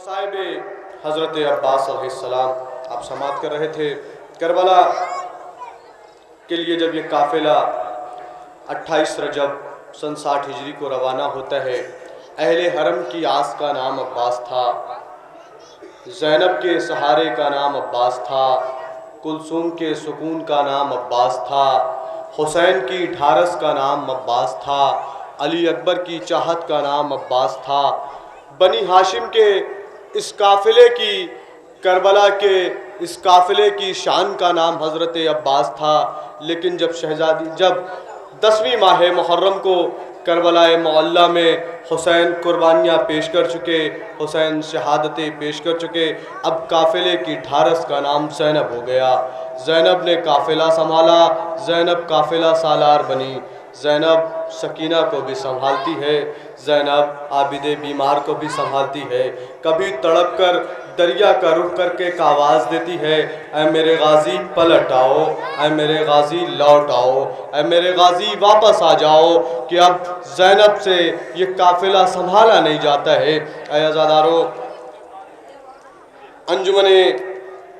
मसाइब हज़रत अब्बास अलैहिस्सलाम आप समात कर रहे थे। करबला के लिए जब ये काफ़िला 28 रजब सन 60 हिजरी को रवाना होता है, अहले हरम की आस का नाम अब्बास था, ज़ैनब के सहारे का नाम अब्बास था, कुलसूम के सुकून का नाम अब्बास था, हुसैन की ढारस का नाम अब्बास था, अली अकबर की चाहत का नाम अब्बास था। बनी हाशिम के इस काफ़िले की, करबला के इस काफ़िले की शान का नाम हज़रत अब्बास था। लेकिन जब 10वीं माह मुहर्रम को करबला मुअल्ला में हुसैन कुर्बानियाँ पेश कर चुके, हुसैन शहादतें पेश कर चुके, अब काफ़िले की ढारस का नाम ज़ैनब हो गया। ज़ैनब ने काफ़िला संभाला, ज़ैनब काफ़िला सालार बनी। ज़ैनब सकीना को भी संभालती है, ज़ैनब आबिदे बीमार को भी संभालती है। कभी तड़प कर दरिया का रुख करके एक आवाज़ देती है, ऐ मेरे गाजी पलट आओ, ऐ मेरे गाजी लौट आओ, ऐ मेरे गाजी वापस आ जाओ, कि अब ज़ैनब से ये काफ़िला संभाला नहीं जाता है। ऐ अज़ादारो, अंजुमने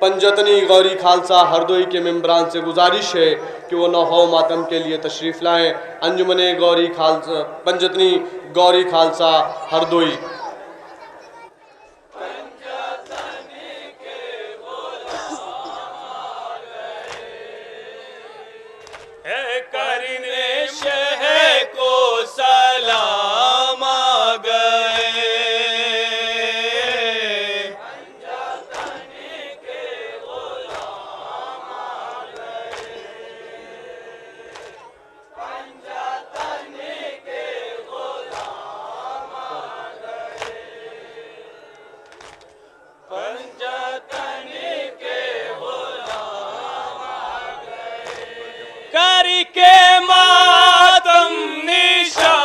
पंजतनी गौरी खालसा हरदोई के मेम्बरान से गुजारिश है कि वो नौहो मातम के लिए तशरीफ़ लाएँ। अंजुमने गौरी खालसा पंजतनी गौरी खालसा हरदोई। करने शह को सलाम आ गए, करके मातम निशा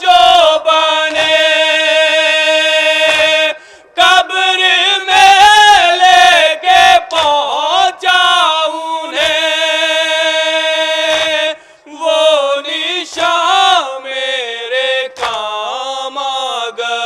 जो बने, कब्र में लेके पहुंचा उन्हें, वो निशा मेरे काम आ गए।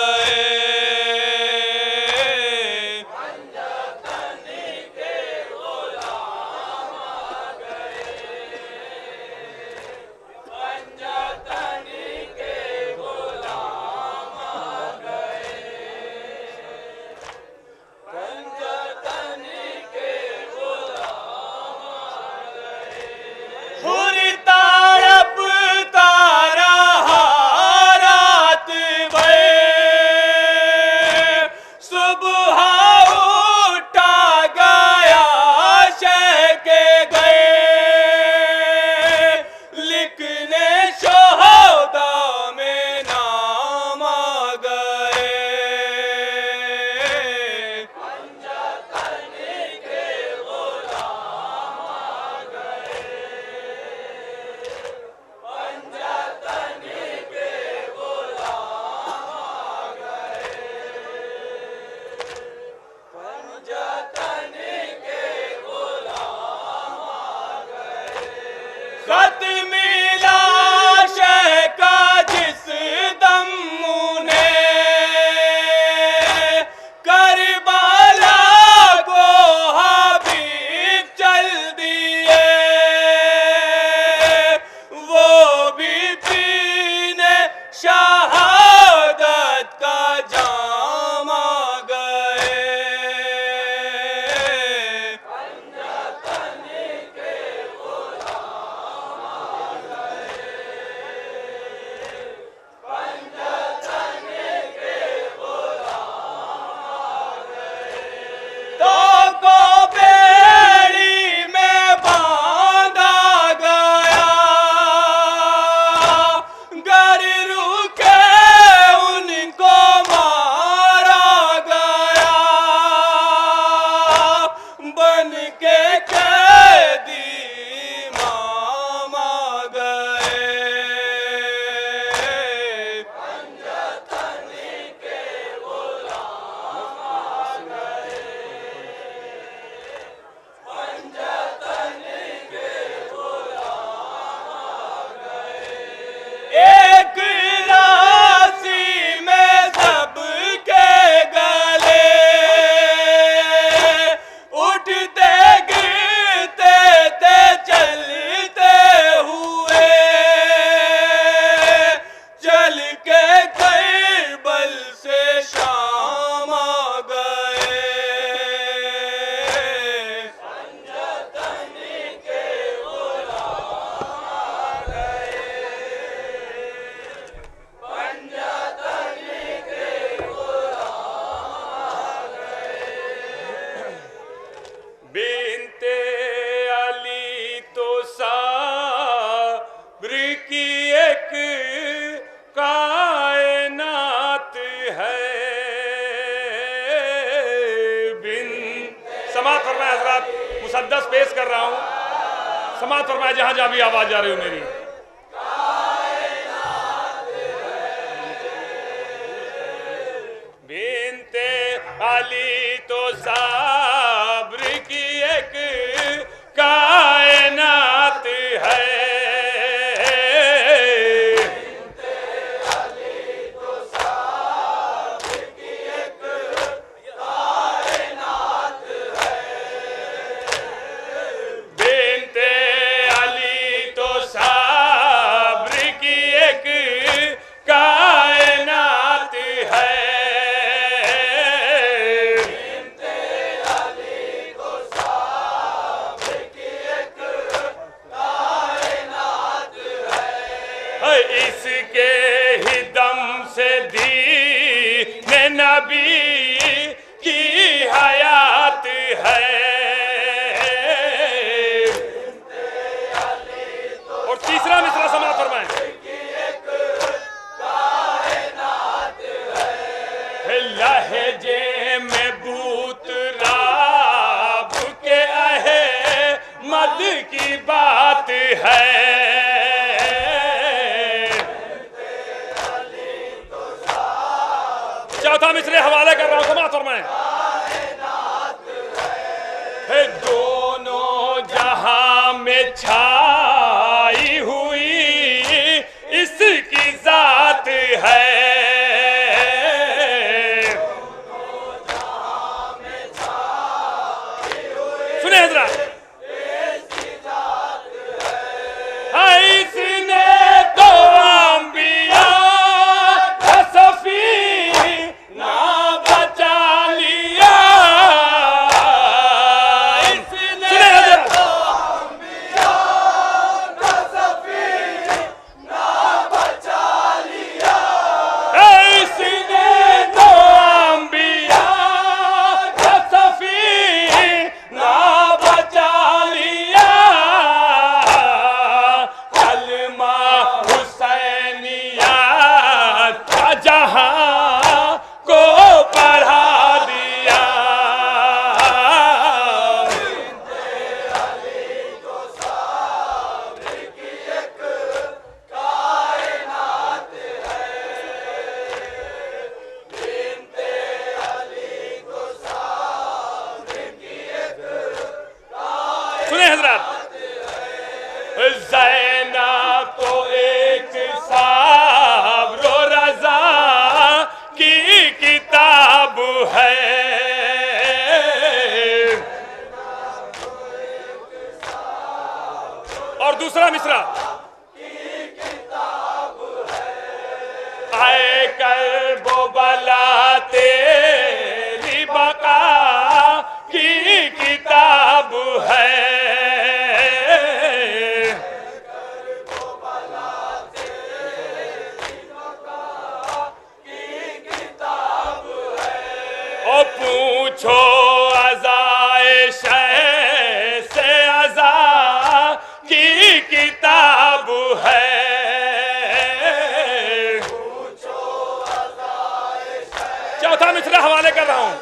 समाअत फरमाए हजरात, मुसद्दस पेश कर रहा हूँ, समाअत फरमाए जहाँ जहाँ भी आवाज़ जा रही हो मेरी। बिनते अली तो साब्र की एक कायनात है, इसके ही दम से दीन नबी की हयात है। और तीसरा मिसरा समाअत फरमाएं, लहजे में बूत राब के अहमद की बात है। चौथा मिसरे हवाले कर रहा हूं, समाअत फरमाएं, दोनों जहां में छाई हुई इसकी जात है। सुने हजरात, इसने तो अंबिया का सफी ना बचा लिया, इसने तो अंबिया का सफी ना बचा लिया, इसने तो अंबिया का सफी ना बचा लिया, कलमा हुसैनिया का जहां को पढ़ा दिया। सुने हजरात, ज़ैना तो एक साब्र व रज़ा की किताब है, और दूसरा मिसरा, आए कल्बो बला तेरी बका की किताब है। ओ पूछो अज़ाए शह से अज़ा की किताब है। चौथा मिसरा हवाले कर रहा हूं,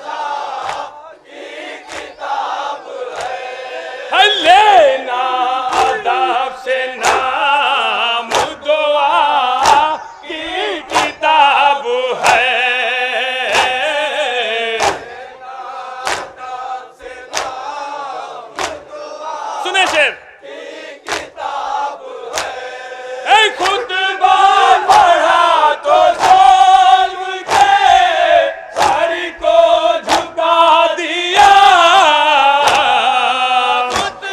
लेना अदब से नाम दुआ की किताब है। सुने शेर, खुतबा पढ़ा तो ज़ुल्म के सर को झुका दिया।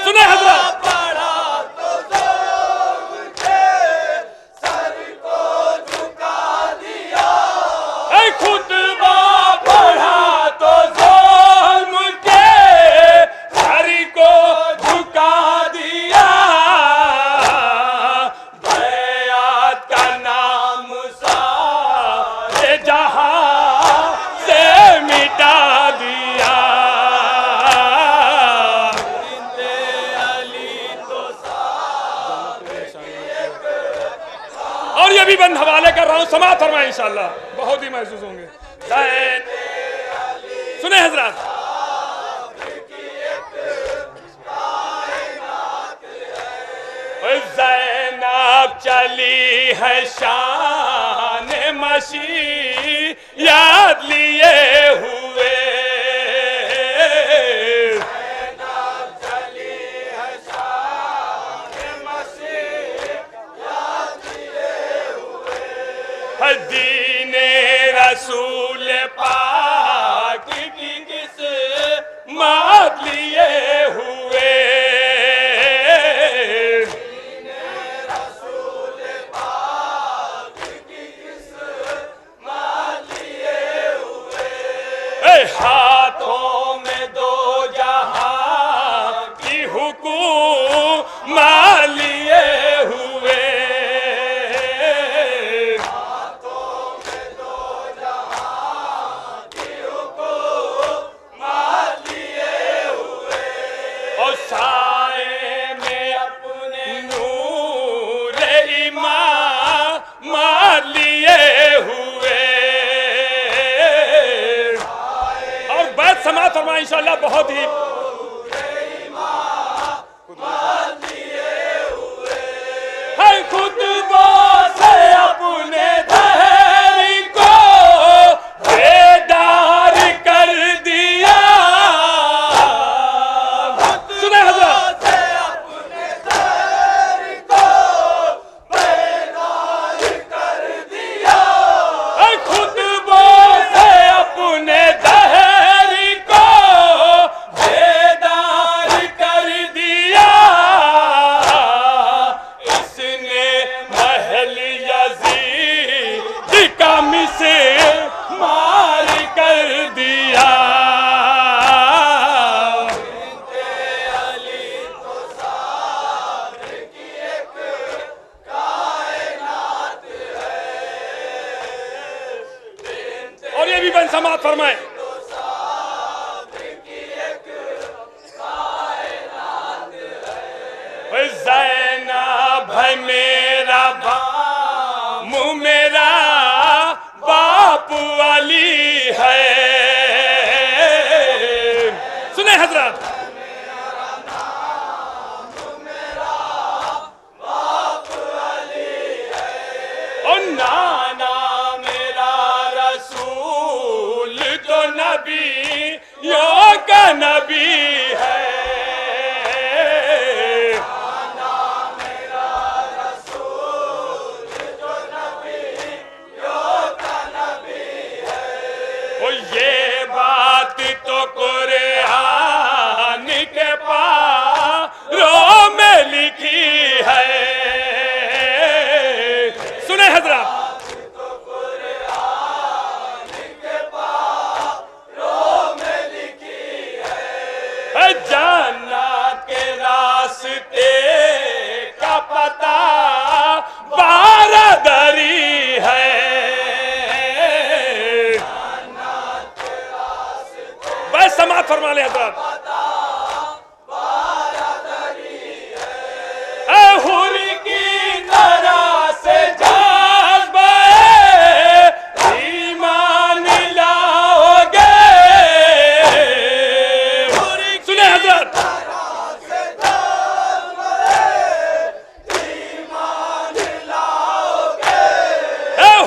सुने हज़रात, पढ़ा तो ज़ुल्म के सर को झुका दिया, खुतबा पढ़ा तो ज़ुल्म के सर को झुका दिया, बैअत का नाम सारे जहां से मिटा दिया। और ये भी बंद हवाले कर रहा हूं, समाअत फरमाएं, इंशाअल्लाह बहुत ही महसूस होंगे। सुने हजरात, चली है शान मशी याद लिए हुए। दीने रसूल पाक की किस मात लिए हुए। दीने रसूल पाक की किस मात लिए हुए। हाथों में दो जहां की हुकूम लिए हुए। साए में अपने नूर ईमान लिए हुए। और बैत समात फरमा इंशाअल्लाह बहुत ही हर खुतबा से अपने दहरी को बेदार कर दिया। से मार कर दिया। अली तो साबरे की एक कायनात है। और ये भी बन समात फरमाए। ज़ैनब है मेरा बामू मेरा बाप अली है। सुने हजरत और नाना मेरा रसूल तो नबी यो का नबी है। ये बात तो कुरान के पारों में लिखी है। सुने हजरत तो कुरान के पारों में लिखी है। जन्नत के रास्ते का पता बारादरी है। समात फरमा ले हजरत। हुरी की तरह से जज्बे ईमान लाओगे। सुने हजरत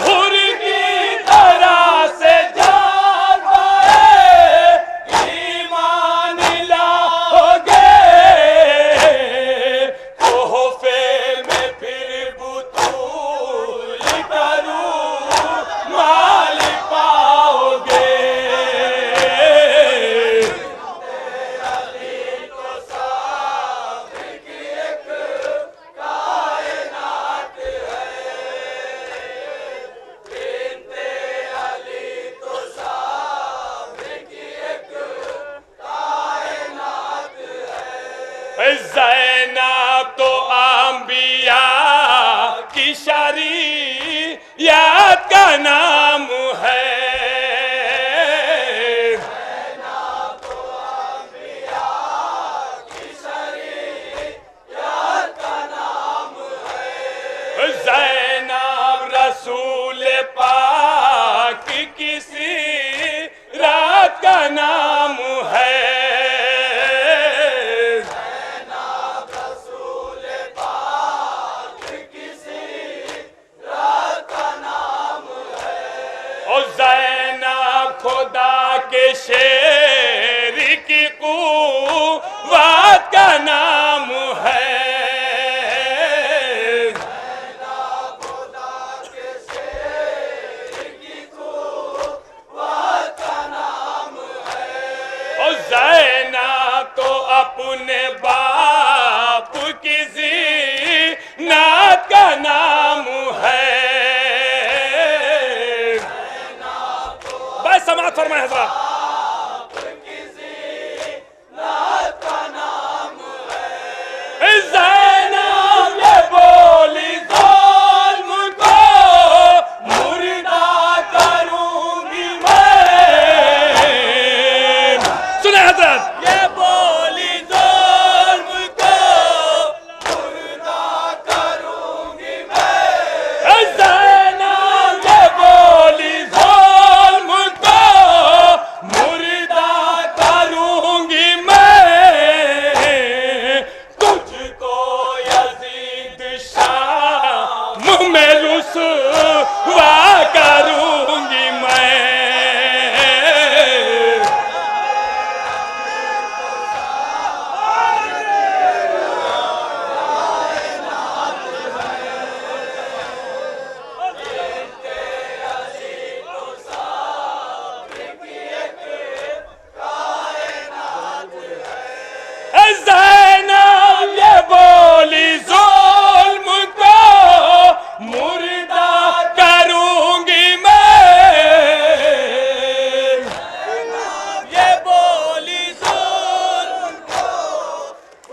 हुरी की तरह से ज़ैनब तो अंबिया की शरीयत का नाम है। ज़ैनब तो अंबिया की शरीयत का नाम है। ज़ैनब रसूल पाक की सीरत का नाम है। अपने बाप किसी नात का नाम है। बस समाज फरमाए हजरा। ज़ैनब ये बोली ज़ुल्म को मुर्दा करूंगी मैं। सुने हजरत, ये बोली ज़ुल्म को मुर्दा करूंगी मैं। ज़ैनब ये बोली ज़ुल्म को मुर्दा करूंगी मैं। तुझको यजीद शाह मुँह में रुसवा करूंगी मैं। ज़ैनब ये बोली ज़ुल्म को मुर्दा करूंगी मैं। ये बोली ज़ुल्म को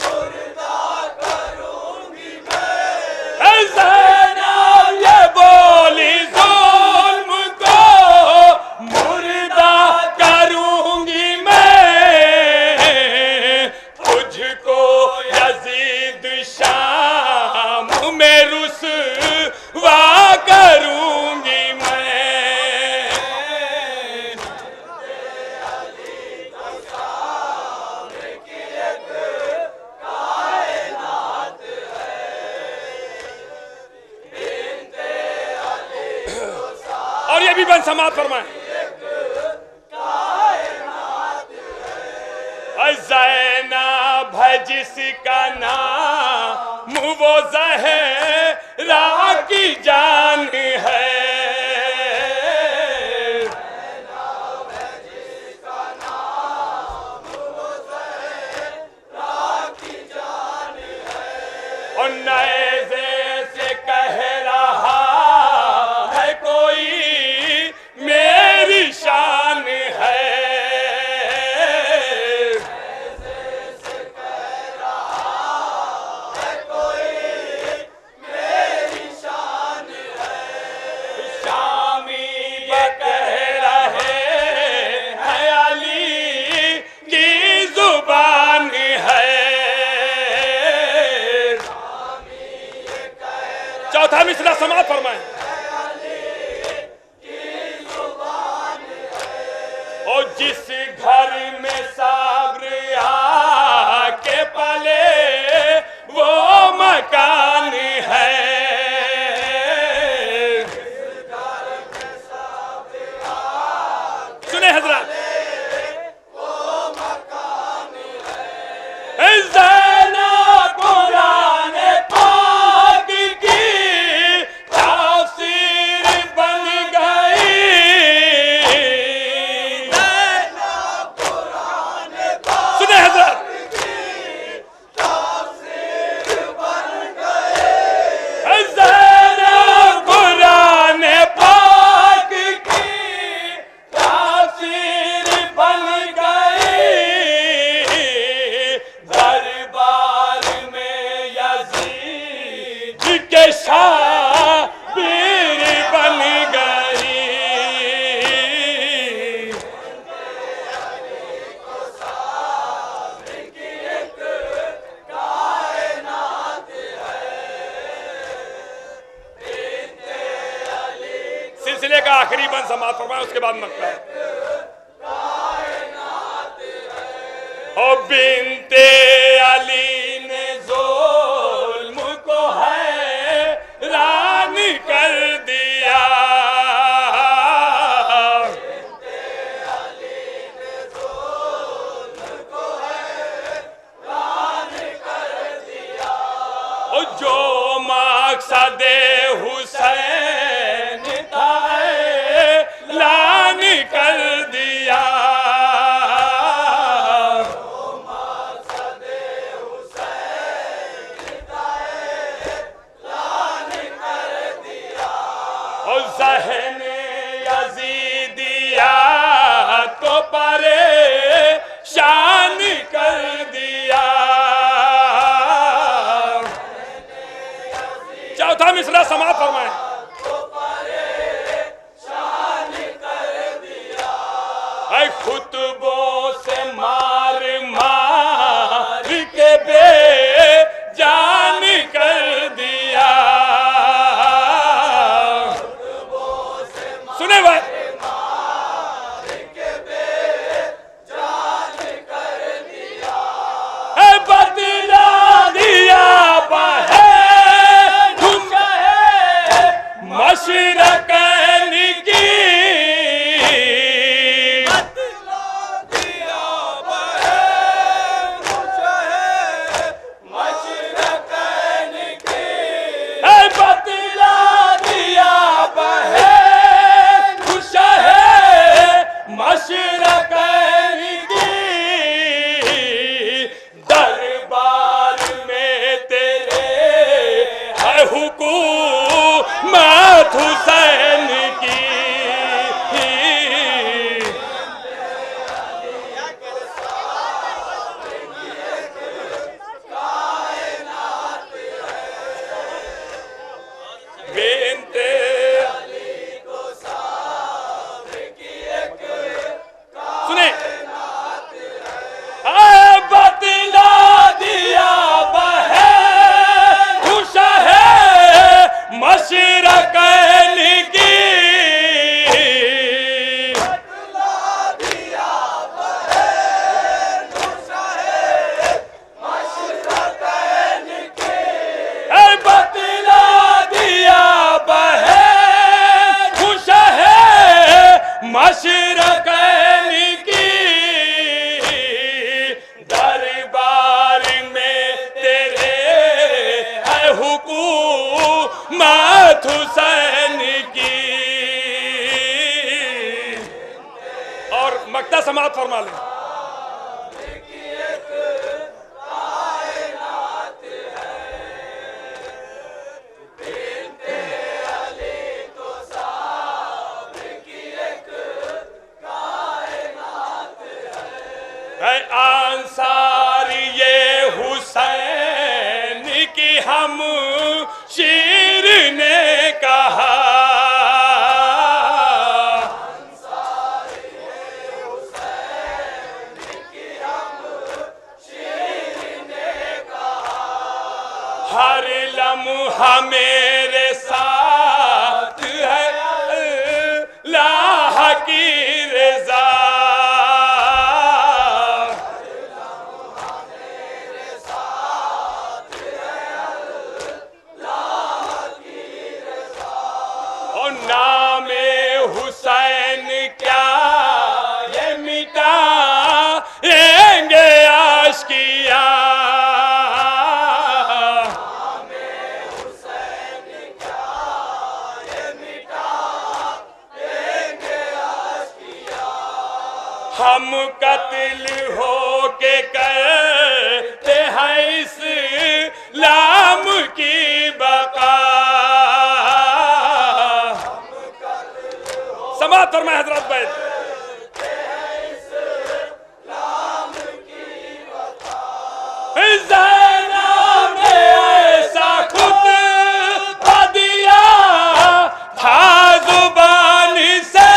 मुर्दा करूंगी मैं। ज़ैनब ये बोली ज़ुल्म को मुर्दा करूंगी मैं। तुझको यजीद शाम में रुसवा करूंगी मैं। और ये भी बन समाप्त फरमाए। ज़ैनब है जिसका नाम वो ज़हरा की जान है। और नेज़े से कह रहा है कोई मेरी शान है। चौथा मिसरा समाप्त फरमाए। और जिस घर में साब्र आके पले वो मकान है। सुने हजरत, ज़ैनब कुरान पाक की ताफ़सीर बन गई। सुने हजरत, ज़ैनब कुरान पाक की ताफ़सीर बन गई। दरबार में यजीद के शाबीर बन गई। सिलसिले का आखिरी बंद समाप्त फरमाया, उसके बाद मक्का है। ओ बिनते अली ने ज़ुल्म को हैरान कर दिया। और जो मकसद हुसैन था ऐलान कर दिया। समाप्त फरमा लें। अंसार ये हुसैन की हम शीर ने कहा, हर लम्हा मेरे साथ है अल्लाह की रज़ा। और नामे हुसैन क्या ये मिटाएंगे आशिकियाँ। हम कत्ल हो के करते हैं इस्लाम की बका। समाप्त फरमाएं हज़रत बैठ। ज़ैनब ने ऐसा खुतबा दिया था ज़ुबान से,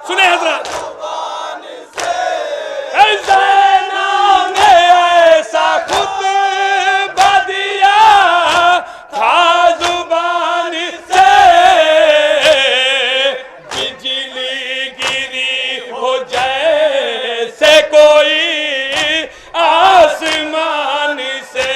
सुने हज़रत, ज़ैनब ने ऐसा खुतबा दिया था ज़ुबान से, बिजली गिरी हो जैसे कोई आसमान से।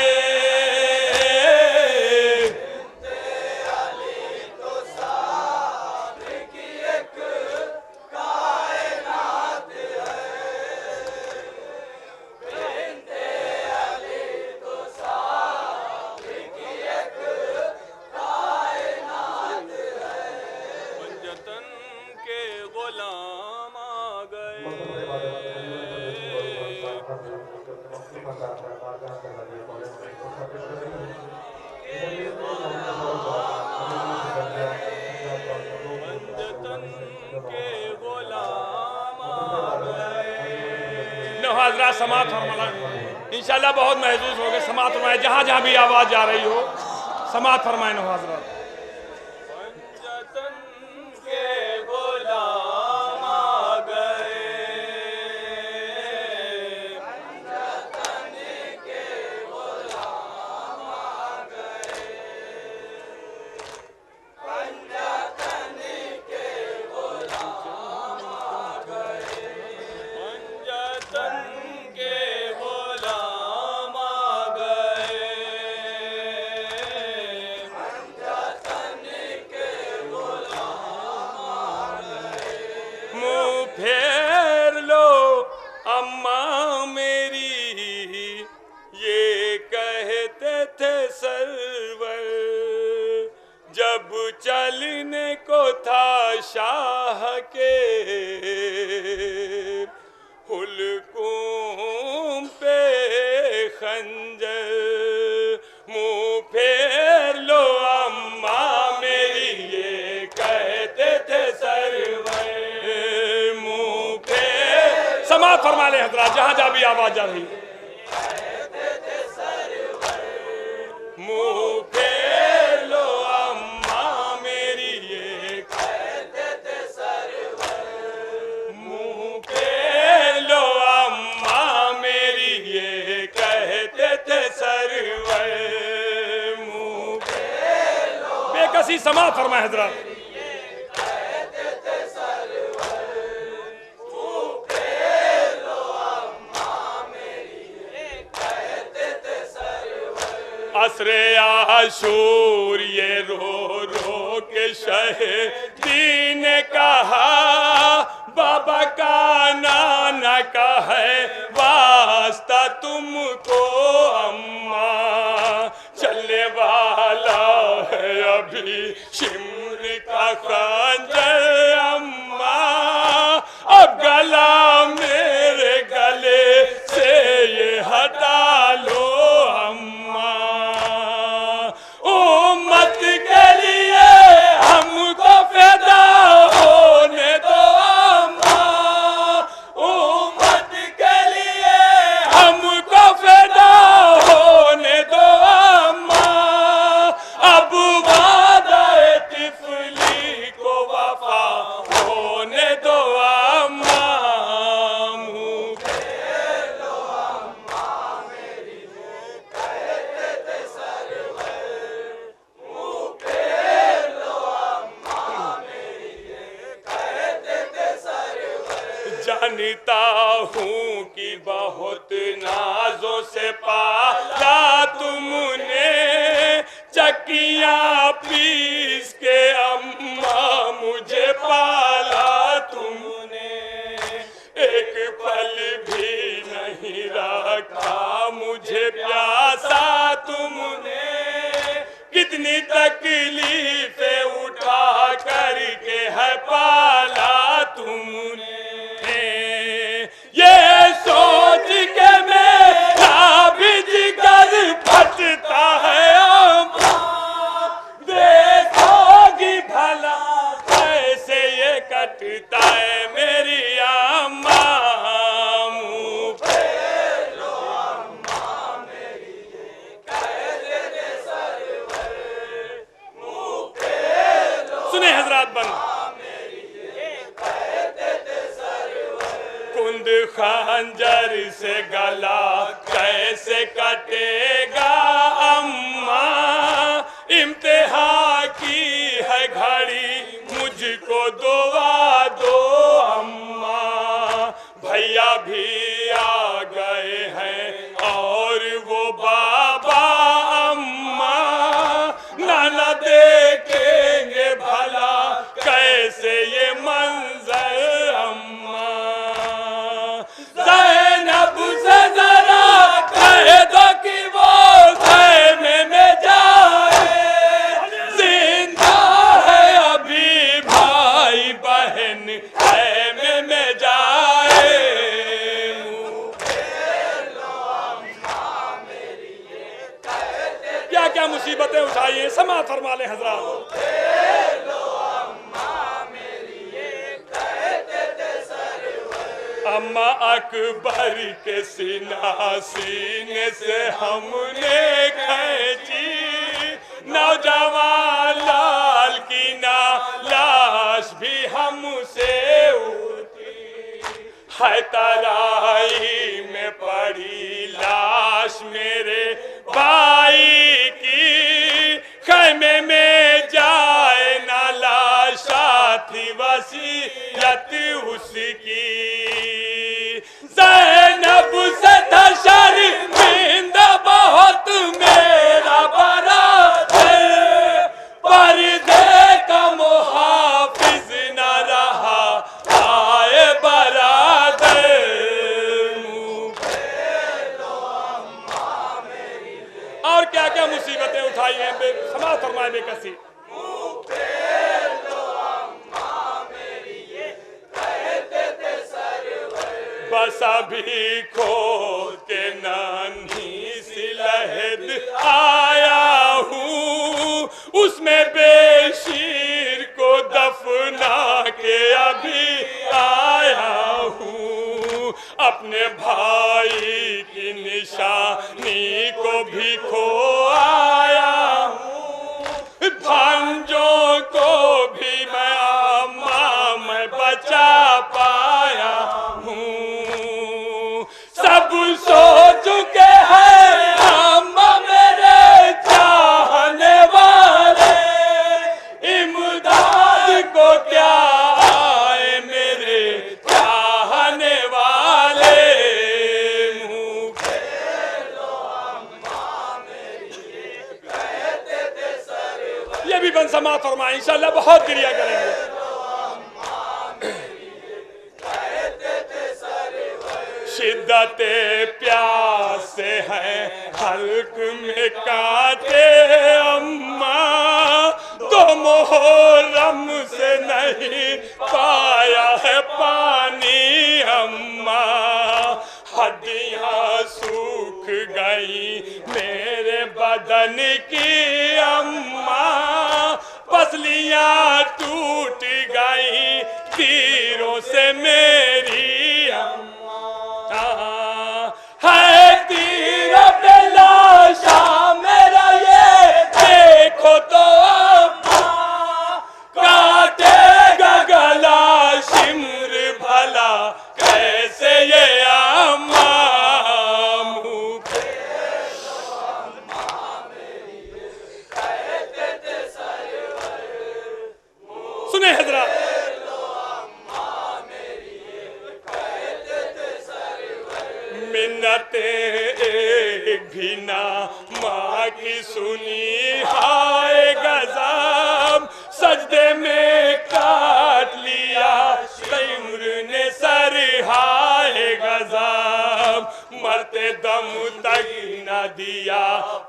हज़रत समाप्त फरमाना इंशाल्लाह बहुत महसूस हो गए। समाप्त फरमाए, जहाँ जहाँ भी आवाज़ जा रही हो समाप्त फरमाए नो हज़रत। फेर लो अम्मा मेरी, ये कहते थे सरवर, जब चलने को था शाह के हुलकुम पे खंजर। मुँह फेर लो अम्मा मेरी, ये कहते थे सरवर। समाप्त फरमा ले हज़रत, जहाँ जहाँ भी आवाज़ जा रही। मुँह फेर लो अम्मा मेरी, ये कहते थे सरवर। मुँह फेर लो अम्मा मेरी, ये कहते थे सरवर। मुँह फेर लो बेकसी। समाप्त फरमा हज़रत। असरे आशूर ये रो रो के शहीदी ने कहा, बाबा का नाना का है वास्ता तुमको अम्मा, चलने वाला है शिमर का खंजर अम्मा, अब गला मेरे गले से ये हटा लो अम्मा। उम्मत के लिए हमको फिदा होने दो अम्मा, उम्मत के लिए हमको फिदा होने दो अम्मा। अब वादा तिफली को वफा होने दो अम्मा। मुँह फेर लो अम्मा मेरी, कहते थे सरवर। मुँह फेर लो अम्मा मेरी, कहते थे सरवर। जानता हूँ कि बहुत नाजों से पाला तुमने, चक्कियाँ पीस के अम्मा मुझे पाला तुमने। एक पल भी नहीं रखा मुझे प्यासा तुमने, कितनी तकलीफें उठा करके है पाला तुमने। ये सोच के मेरा भी जिगर फटता है अम्मा, देखोगी भला कैसे ये कटता है मेरी अम्मा। मुँह फेर लो अम्मा मेरी, कहते थे सरवर। मुँह फेर लो सुने हजरात बंद, कुंद खंजर से गला कैसे कटेगा अम्मा, इम्तिहान की है घड़ी मुझको दुआ दो अम्मा। भैया भी आ गए हैं और वो बाबा अम्मा, नाना देखेंगे भला कैसे ये मंजर अम्मा। ज़ैनब से जरा कह दो कि वो ख़ैमे में जाए, जिंदा है अभी भाई बहन ख़ैमे में जाए। मुँह फेर लो अम्मा मेरी, ये कहते क्या क्या मुसीबतें उठाई हैं, समा फरमा ले हजरात। अम्मा अकबर के सीने से हमने खींची, नौजवान लाल की ना लाश भी हमसे उठी। है तराई में पड़ी लाश मेरे भाई की, खैमे में जाए ना लाशा थी वसीयत उसकी। ज़ैनब से था शर्मिंदा बहुत मेरा बरादर, पर्दे का मुहाफिज न रहा आए बरादर। मुँह फेर लो अम्मा मेरी, और क्या क्या मुसीबतें उठाई हैं, समाज फरमाए बेकसी। मुँह फेर लो अम्मा मेरी, ये कहते थे सरवर। बस अभी खोद के नानी सी लहद आया हूँ, उसमें बेशीर को दफना के अभी आया हूँ। अपने भाई की निशानी को भी खो आया हूँ, भांजों को भी मैं अम्मा मैं बचा पाया हूँ। सब सो चुके हैं अम्मा मेरे चाहने वाले, इमदाद को क्या आए मेरे चाहने वाले। मुँह फेर लो अम्मा मेरी, कहते थे सरवर। ये भी बन समा फरमा, इंशाल्लाह बहुत गिरिया करेंगे। शिद्दत प्यास है हल्क में काटे अम्मा, तो मोहर्रम से नहीं पाया है पानी अम्मा, हड्डियां सूख गई मेरे बदन की अम्मा, पसलियां टूट गई तीरों से मेरी अम्मा, है तीरों पे लाशा मेरा ये देखो तो अम्मा, काटेगा गला शिम्र भला कैसे ये अम्मा, सुने हजरात, मिन्नतें एक भी ना माँ की सुनी, हाय गज़ब सजदे में काट लिया शिम्र ने सर, हाय गज़ब मरते दम तक न दिया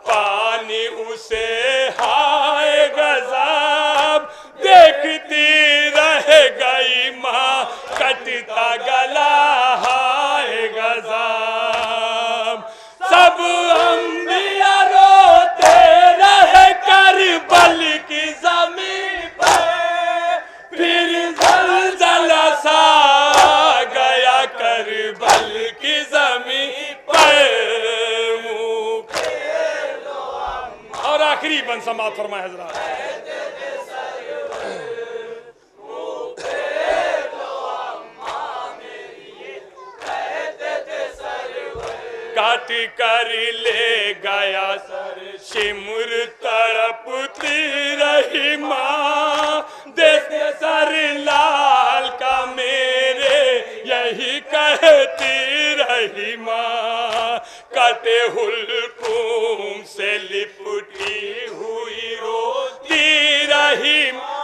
पानी उसे, हाय गज़ब देखती रह गई माँ कटता गला, हाय गज़ब सब अंबिया रोते रहे करबल की ज़मीन पे, फिर ज़लज़ला सा गया करबल की ज़मीन पे, और आखिरी बन समात फरमाए हज़रात, काट कर ले गया सर शिम्र तड़पती रही माँ, देश सर लाल का मेरे यही कहती रही माँ, कटे हुल्कुम से लिपटी हुई रोती रही माँ,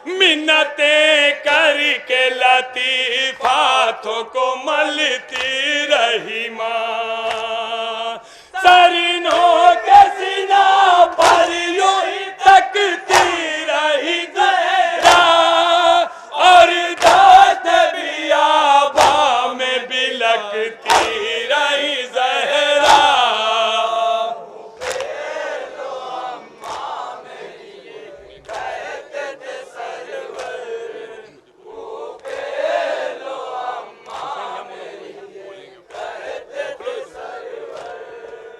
मिन्नतें करके लतीफातों को मलती रही माँ, सरनों के सीना पर यूं ही तकती रही ज़हरा, और दात भी आबा में बिलकती रही ज़हरा,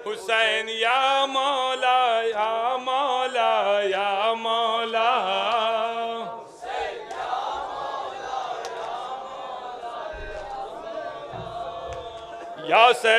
हुसैन या मौला या मौला या मौला, या से